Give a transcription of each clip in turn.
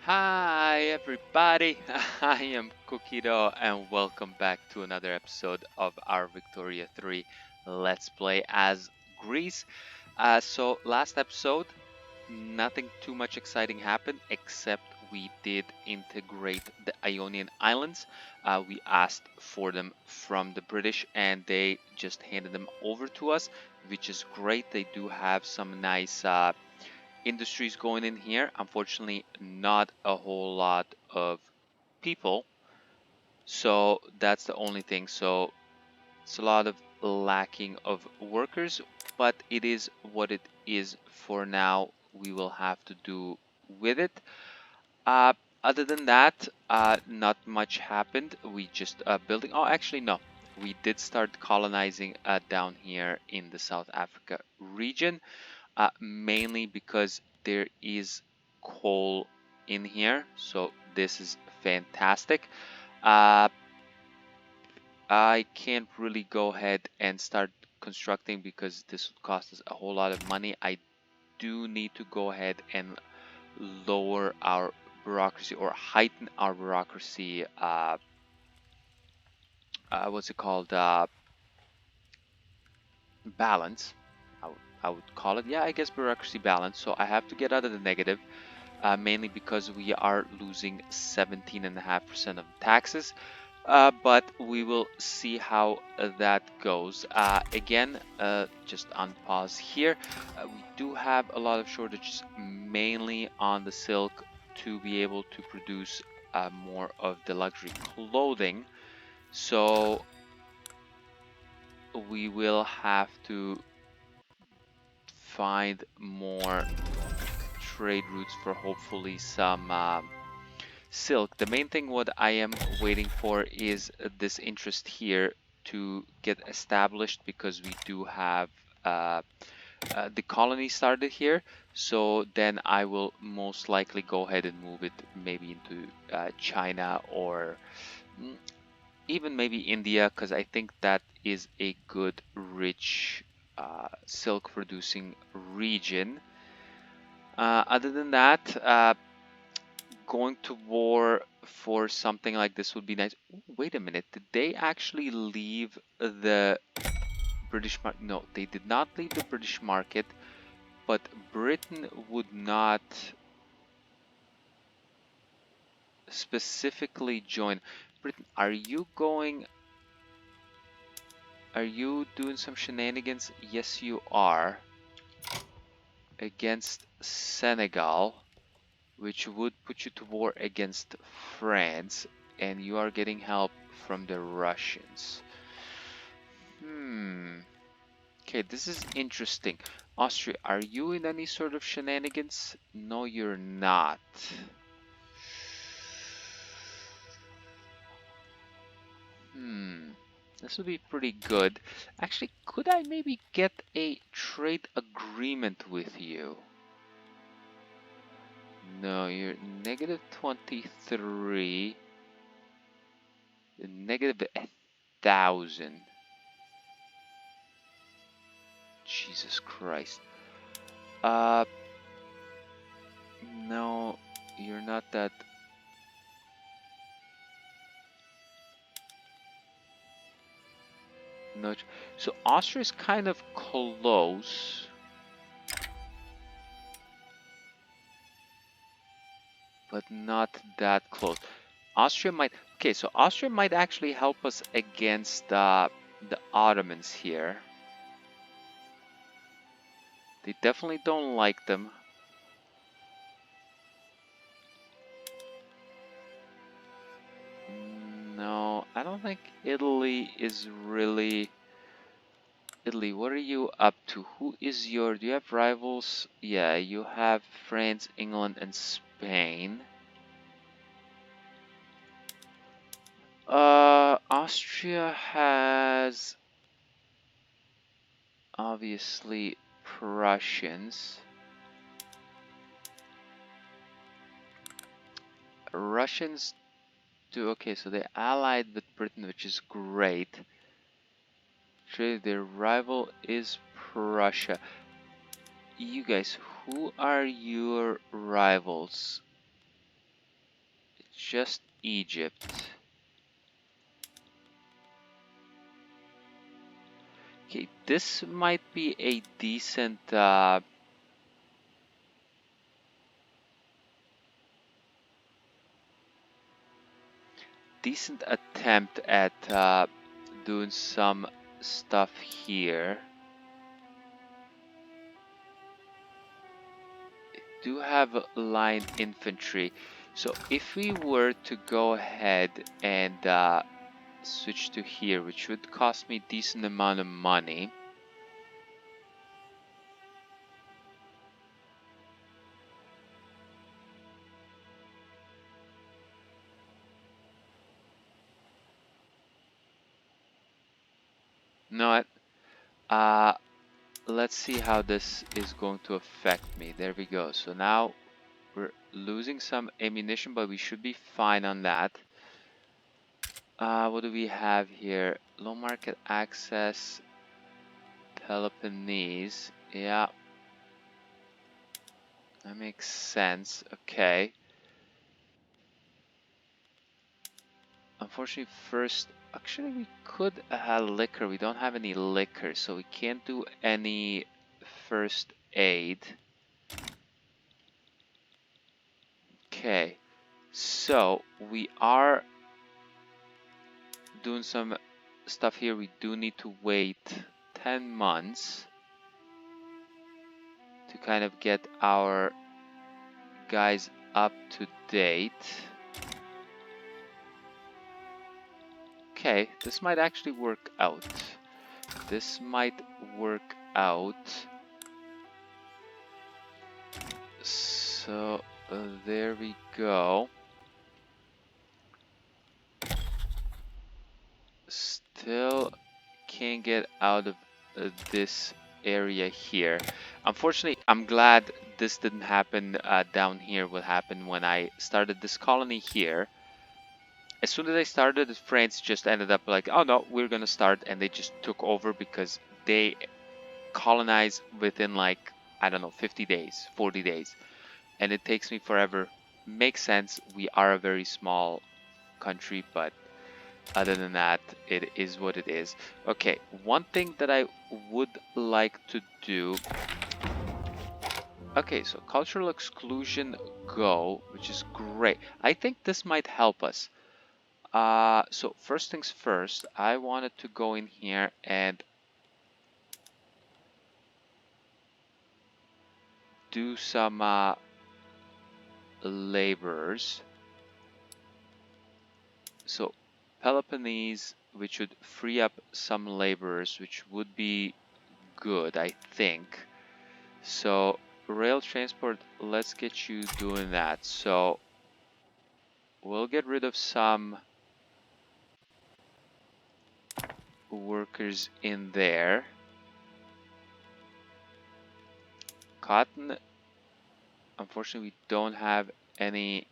Hi everybody, I am Cookito and welcome back to another episode of our Victoria 3 Let's Play as Greece. So last episode, nothing too much exciting happened except we did integrate the Ionian Islands. We asked for them from the British and they just handed them over to us, which is great. They do have some nice industries going in here. Unfortunately, not a whole lot of people. So that's the only thing. So it's a lot of lacking of workers, but it is what it is for now. We will have to do with it. Uh, Other than that, not much happened. We just building. Oh, actually, no. We did start colonizing down here in the South Africa region. Mainly because there is coal in here, so this is fantastic. uh, I can't really go ahead and start constructing because this would cost us a whole lot of money. I do need to go ahead and lower our bureaucracy or heighten our bureaucracy, what's it called, balance. I would call it, yeah, I guess bureaucracy balance. So I have to get out of the negative, mainly because we are losing 17.5% of taxes. But we will see how that goes. Again, just on pause here, we do have a lot of shortages, mainly on the silk, to be able to produce more of the luxury clothing. So we will have to find more trade routes for hopefully some silk. The main thing what I am waiting for is this interest here to get established, because we do have the colony started here. So then I will most likely go ahead and move it maybe into China, or mm, even maybe India, because I think that is a good rich silk producing region. Other than that, going to war for something like this would be nice. Ooh, wait a minute, did they actually leave the British market? No, they did not leave the British market, but Britain would not specifically join. Britain, are you doing some shenanigans? Yes, you are. Against Senegal, which would put you to war against France, and you are getting help from the Russians. Hmm. Okay, this is interesting. Austria, are you in any sort of shenanigans? No, you're not. Hmm. This would be pretty good. Actually, could I maybe get a trade agreement with you? No, you're negative 23. Negative 1,000. Jesus Christ. Uh, no, you're not that. No, so Austria is kind of close, but not that close. Austria might. Okay, so Austria might actually help us against the Ottomans here. They definitely don't like them. No, I don't think Italy is really. Italy, what are you up to? Who is your... Do you have rivals? Yeah, you have France, England, and Spain. Austria has obviously Prussians. Russians do... Okay, so they're allied with Britain, which is great. Actually, their rival is Prussia. You guys, who are your rivals? just Egypt. Okay, this might be a decent decent attempt at doing some stuff here. Do have line infantry, so if we were to go ahead and switch to here, which would cost me a decent amount of money. No, let's see how this is going to affect me. There we go. So now we're losing some ammunition, but we should be fine on that. What do we have here? Low market access, Peloponnese. Yeah, that makes sense. Okay. Unfortunately, first, actually, we could liquor. We don't have any liquor, so we can't do any first aid. Okay, so we are doing some stuff here. We do need to wait 10 months to kind of get our guys up to date. Okay, this might actually work out. This might work out. So there we go. Still can't get out of this area here. Unfortunately, I'm glad this didn't happen down here. What happened when I started this colony here. As soon as I started, France just ended up like, oh no, we're gonna start, and they just took over because they colonize within like, I don't know, 50 days, 40 days. And it takes me forever. Makes sense. We are a very small country, but other than that, it is what it is. Okay, one thing that I would like to do. Okay, so cultural exclusion go, which is great. I think this might help us. So first things first, I wanted to go in here and do some laborers. So Peloponnese, which would free up some laborers, which would be good, I think. So rail transport, let's get you doing that. So we'll get rid of some workers in there. Cotton, unfortunately, we don't have any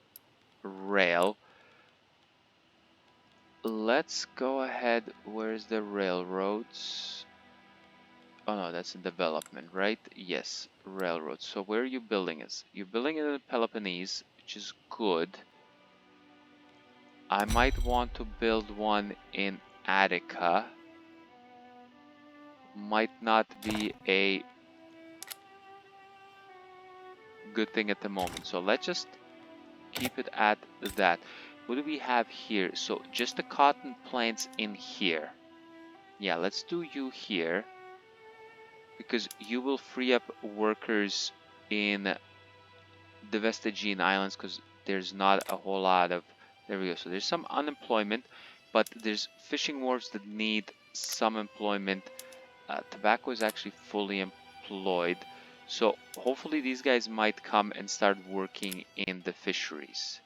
rail. Let's go ahead. Where's the railroads? Oh no, that's in development, right? Yes, railroads. So where are you building it? You're building it in Peloponnese, which is good. I might want to build one in Attica. Might not be a good thing at the moment. So let's just keep it at that. What do we have here? So just the cotton plants in here. Yeah, let's do you here, because you will free up workers in the Vestigian Islands, because there's not a whole lot of, there we go. So there's some unemployment, but there's fishing wharves that need some employment. Tobacco is actually fully employed. So hopefully these guys might come and start working in the fisheries.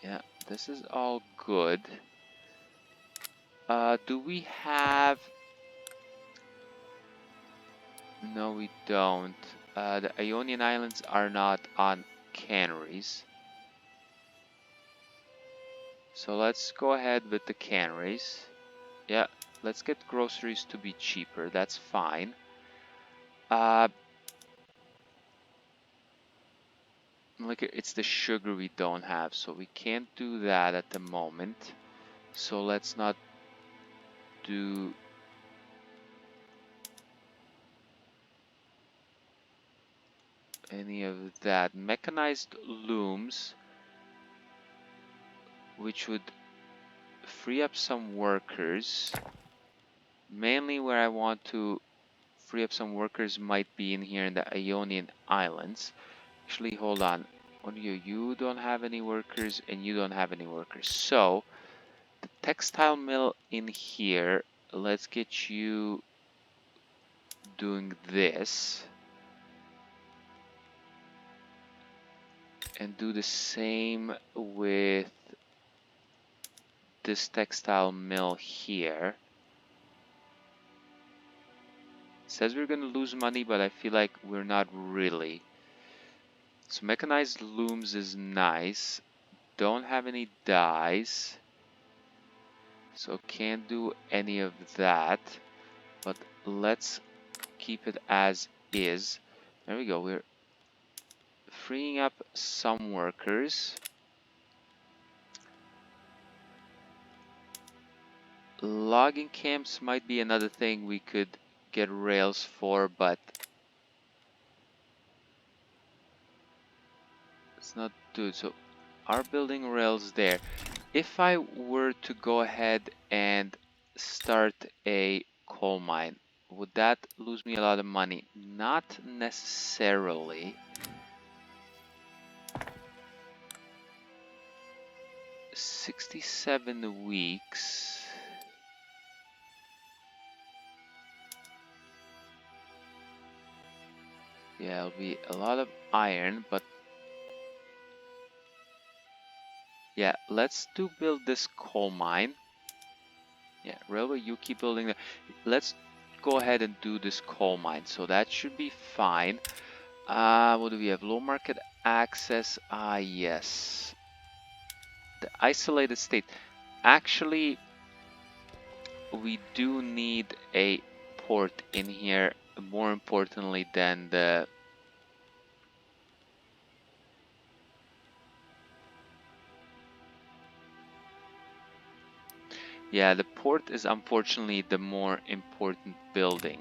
Yeah, this is all good. Do we have... No, we don't. The Ionian Islands are not on Canaries. So let's go ahead with the Canaries. Yeah, Let's get groceries to be cheaper. That's fine. Look, it's the sugar we don't have, so we can't do that at the moment. So let's not do any of that. Mechanized looms, which would free up some workers. Mainly where I want to free up some workers might be in here in the Ionian Islands. Actually, hold on. What do you? You don't have any workers and you don't have any workers. So, the textile mill in here, let's get you doing this. And do the same with this textile mill here. It says we're gonna lose money, but I feel like we're not really. So mechanized looms is nice. Don't have any dyes, so can't do any of that. But let's keep it as is. There we go. We're freeing up some workers. Logging camps might be another thing we could get rails for, but let's not do it. So our building rails there. If I were to go ahead and start a coal mine, would that lose me a lot of money? Not necessarily. 67 weeks. Yeah, it'll be a lot of iron, but yeah, let's build this coal mine. Yeah, railway, you keep building that. Let's go ahead and do this coal mine. So that should be fine. What do we have? Low market access. Yes. The isolated state. Actually, we do need a port in here, more importantly than the... Yeah, the port is unfortunately the more important building,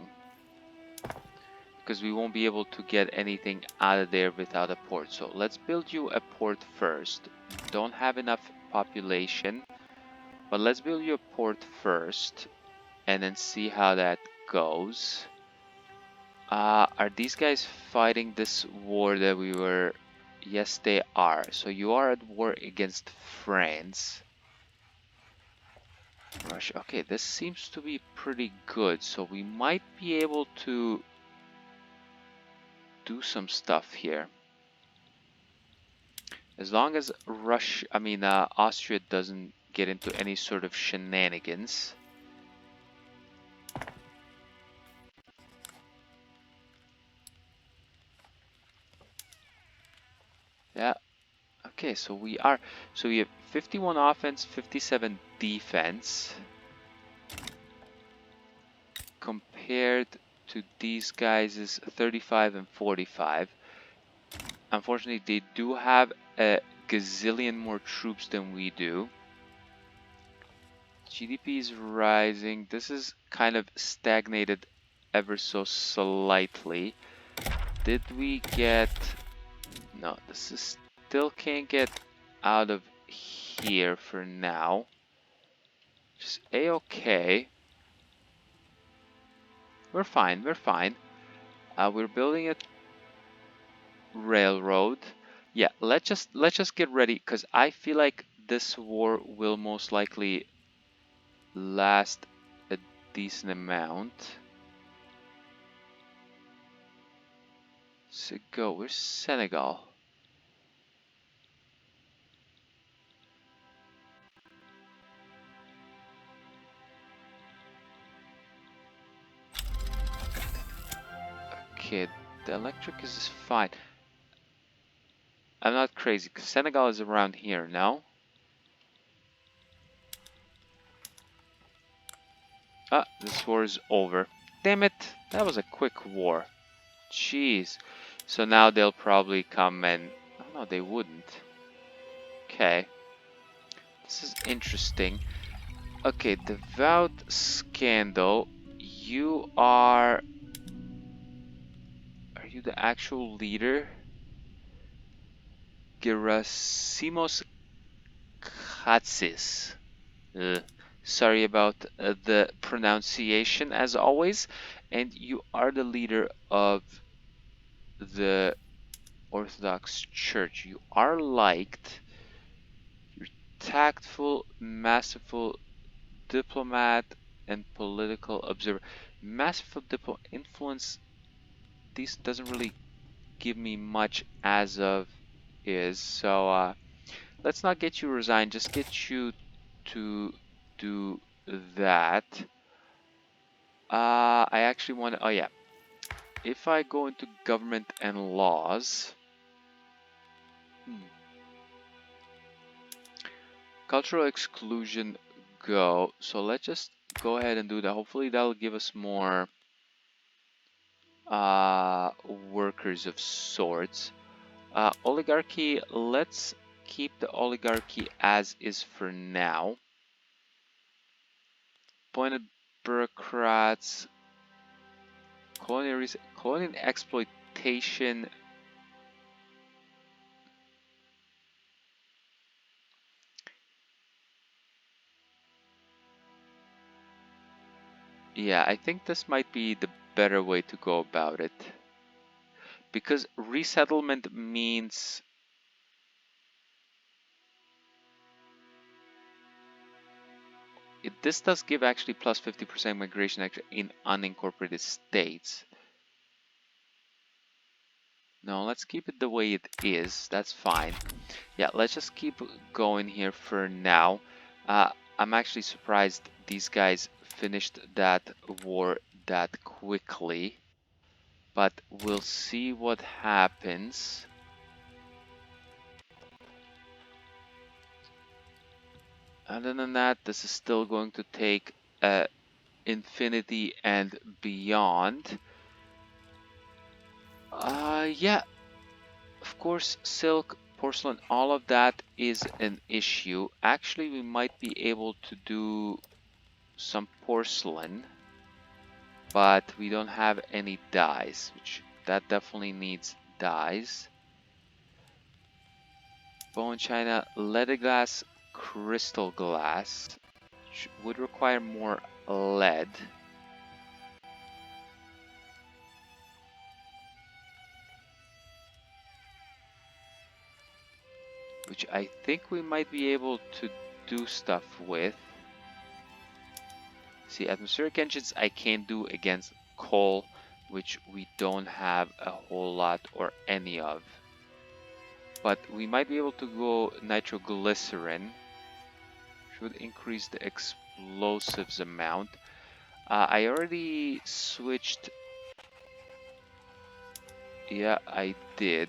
because we won't be able to get anything out of there without a port. So let's build you a port first. Don't have enough population, but let's build you a port first and then see how that goes. Are these guys fighting this war that we were... Yes, they are. So you are at war against France. Russia. Okay, this seems to be pretty good. So we might be able to do some stuff here. As long as Austria doesn't get into any sort of shenanigans. Yeah. Okay, so we have 51 offense, 57 defense. Compared to these guys is 35 and 45. Unfortunately, they do have a gazillion more troops than we do. GDP is rising. This is kind of stagnated ever so slightly. Did we get... No, this is still can't get out of here for now. Just a-okay. We're fine, we're fine. We're building a railroad. Yeah, let's just get ready, because I feel like this war will most likely last a decent amount. So go, where's Senegal? Okay, the electric is fine. I'm not crazy, because Senegal is around here, no? Ah, this war is over. Damn it, that was a quick war. Jeez. So now they'll probably come and... Oh, no, they wouldn't. Okay. This is interesting. Okay, devout scandal. You are... Are you the actual leader? Gerasimos Katsis. Uh, Sorry about the pronunciation as always. And you are the leader of the Orthodox Church. You are liked. You're tactful, masterful diplomat, and political observer. Masterful influence. This doesn't really give me much as of is. So let's not get you resigned. Just get you to do that. I actually want to. Oh yeah. If I go into government and laws. Cultural exclusion, go. So let's just go ahead and do that. Hopefully that'll give us more workers of sorts. Oligarchy, let's keep the oligarchy as is for now. Appointed bureaucrats, colonial exploitation. Yeah, I think this might be the better way to go about it. Because resettlement means this does give actually plus 50% migration actually in unincorporated states. No, let's keep it the way it is. That's fine. Yeah, let's just keep going here for now. I'm actually surprised these guys finished that war that quickly. But we'll see what happens. Other than that, this is still going to take infinity and beyond. Yeah, of course, silk, porcelain, all of that is an issue. Actually, we might be able to do some porcelain, but we don't have any dyes, which that definitely needs dyes. Bone china, leather glass, crystal glass, which would require more lead. Which I think we might be able to do stuff with. See, atmospheric engines I can't do against coal, which we don't have a whole lot or any of. But we might be able to go nitroglycerin, which would increase the explosives amount. I already switched. Yeah, I did.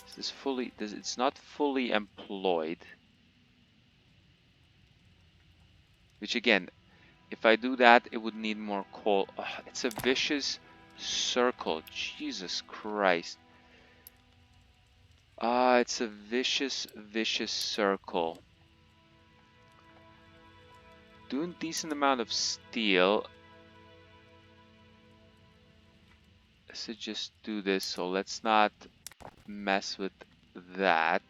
This is fully. It's not fully employed. Which again, if I do that, it would need more coal. Ugh, it's a vicious circle. Jesus Christ. It's a vicious, vicious circle. Doing decent amount of steel. So just do this. So let's not mess with that.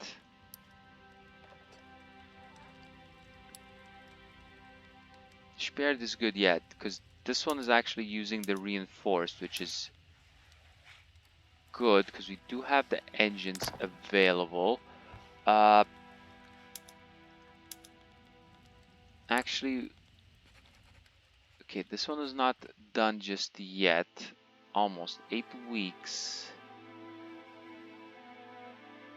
Spared is good yet, because this one is actually using the reinforced, which is good because we do have the engines available. Actually, okay, this one is not done just yet. Almost 8 weeks.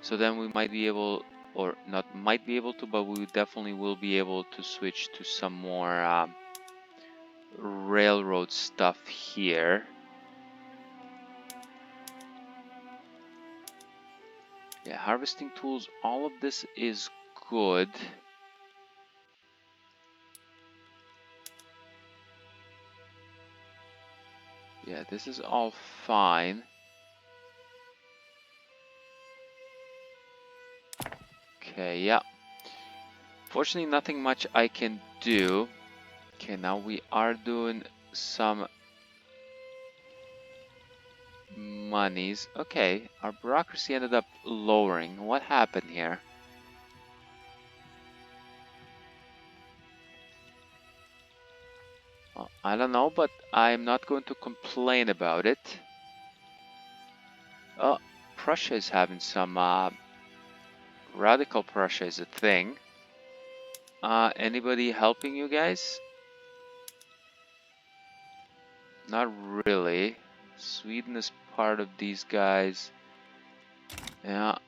So then we might be able, or not might be able to, but we definitely will be able to switch to some more railroad stuff here. Yeah, harvesting tools, all of this is good. Yeah, this is all fine. Okay, yeah. Fortunately, nothing much I can do. Okay, now we are doing some monies. Okay, our bureaucracy ended up lowering. What happened here? Well, I don't know, but I'm not going to complain about it. Oh, Prussia is having some radical Prussia is a thing. Anybody helping you guys? Not really. Sweden is part of these guys. Yeah,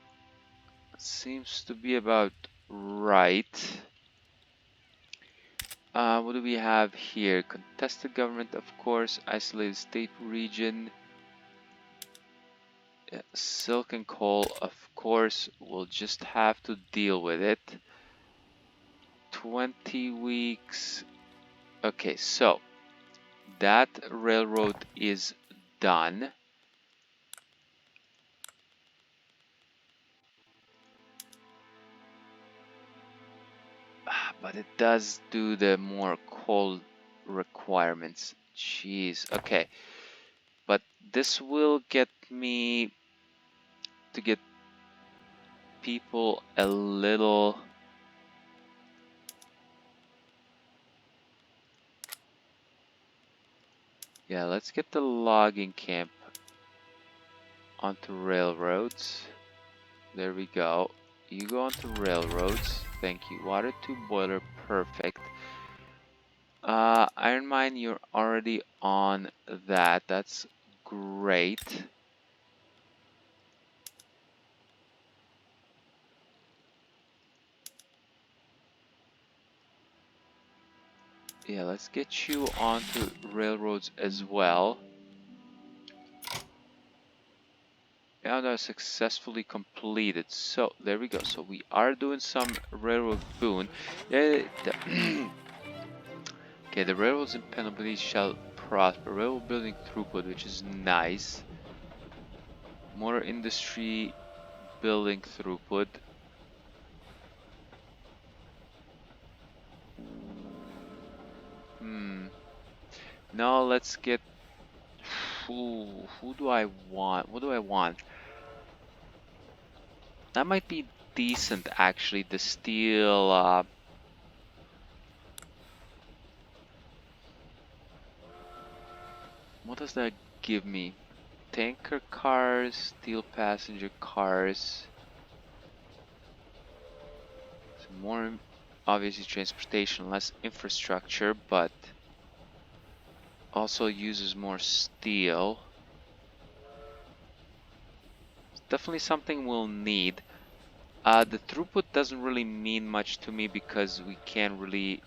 seems to be about right. What do we have here? Contested government, of course. Isolated state region. Yeah, silk and coal, of course. We'll just have to deal with it. 20 weeks. Okay, so that railroad is done. But it does do the more coal requirements. Jeez, okay. But this will get me to get people a little... Yeah, let's get the logging camp onto railroads. There we go. You go onto railroads. Thank you. Water to boiler. Perfect. Iron mine, you're already on that. That's great. Yeah, let's get you onto railroads as well. And are successfully completed. So there we go. So we are doing some railroad boon. Yeah, okay, the railroads in Pennsylvania shall prosper. Railroad building throughput, which is nice. Motor industry building throughput. No, let's get... who do I want? What do I want? That might be decent, actually. The steel... what does that give me? Tanker cars, steel passenger cars. So more, obviously, transportation, less infrastructure, but also uses more steel. It's definitely something we'll need. The throughput doesn't really mean much to me because we can't really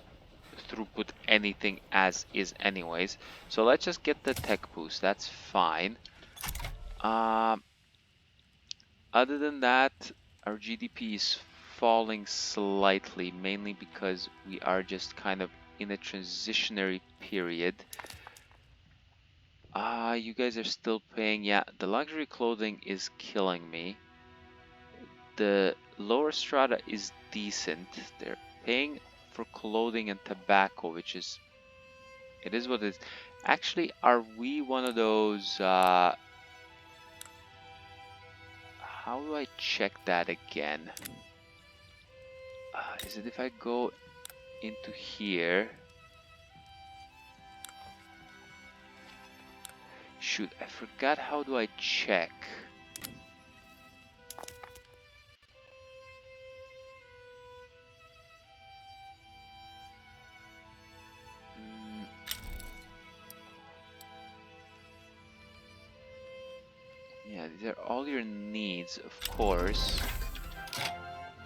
throughput anything as is anyways. So let's just get the tech boost. That's fine. Other than that, our GDP is falling slightly, mainly because we are just kind of in a transitionary period. You guys are still paying. Yeah, the luxury clothing is killing me. The lower strata is decent. They're paying for clothing and tobacco, which is... it is what it is. Actually, are we one of those... how do I check that again? Is it if I go into here? Shoot, I forgot how do I check. Yeah, these are all your needs, of course.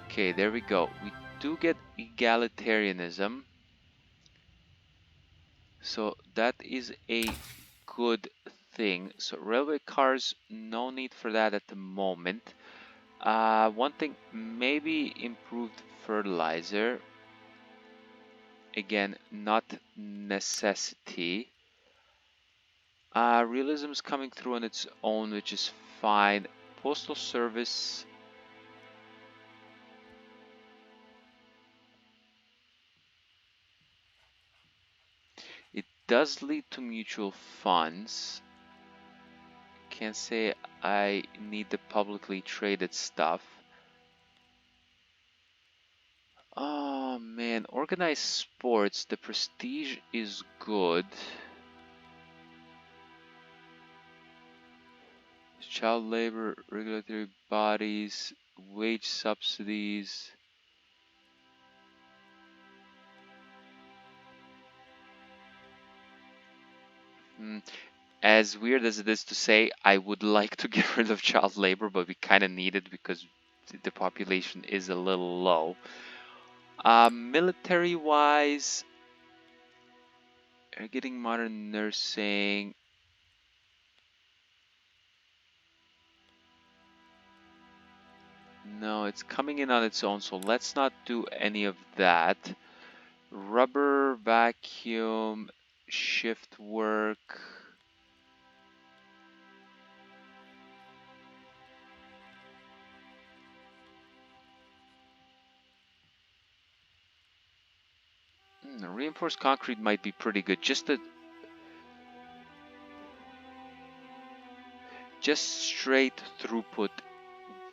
Okay, there we go. We do get egalitarianism. So that is a good thing. So railway cars, no need for that at the moment. One thing, maybe improved fertilizer. Again, not necessity. Realism is coming through on its own, which is fine. Postal service. It does lead to mutual funds. Can't say I need the publicly traded stuff. Oh man, organized sports. The prestige is good. Child labor, regulatory bodies, wage subsidies. As weird as it is to say, I would like to get rid of child labor, but we kind of need it because the population is a little low. Military-wise, we're getting modern nursing. No, it's coming in on its own, so let's not do any of that. Rubber, vacuum, shift work. Reinforced concrete might be pretty good. Just straight throughput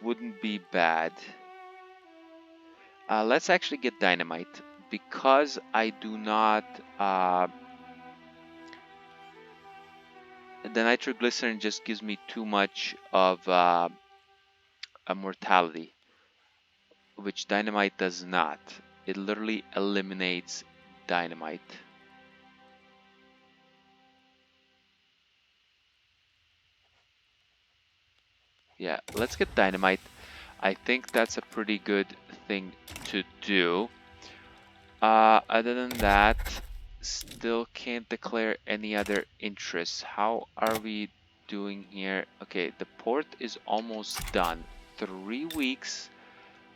wouldn't be bad. Let's actually get dynamite because I do not. The nitroglycerin just gives me too much of a mortality, which dynamite does not. It literally eliminates dynamite. Yeah, let's get dynamite. I think that's a pretty good thing to do. Other than that, still can't declare any other interests. How are we doing here? Okay, the port is almost done. 3 weeks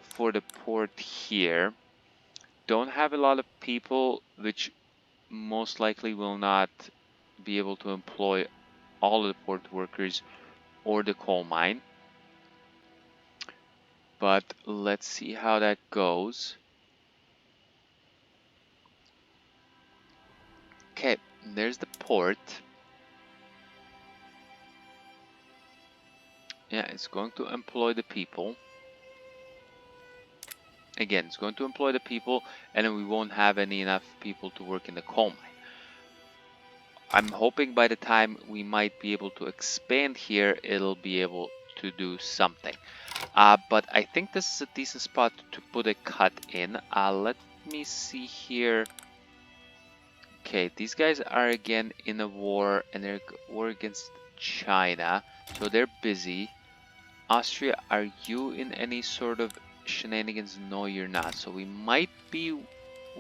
for the port here. Don't have a lot of people, which most likely will not be able to employ all of the port workers or the coal mine. But let's see how that goes. Okay, there's the port. Yeah, it's going to employ the people. Again, it's going to employ the people, and then we won't have enough people to work in the coal mine. I'm hoping by the time we might be able to expand here, it'll be able to do something. But I think this is a decent spot to put a cut in. Let me see here. Okay, these guys are again in a war, and they're war against China, so they're busy. Austria, are you in any sort of shenanigans? No, you're not. So we might be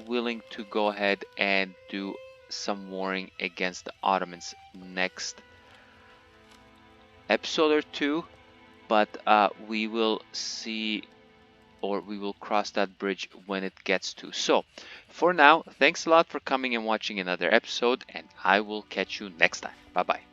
willing to go ahead and do some warring against the Ottomans next episode or two, but we will see, or we will cross that bridge when it gets to. So for now, thanks a lot for coming and watching another episode, and I will catch you next time. Bye bye.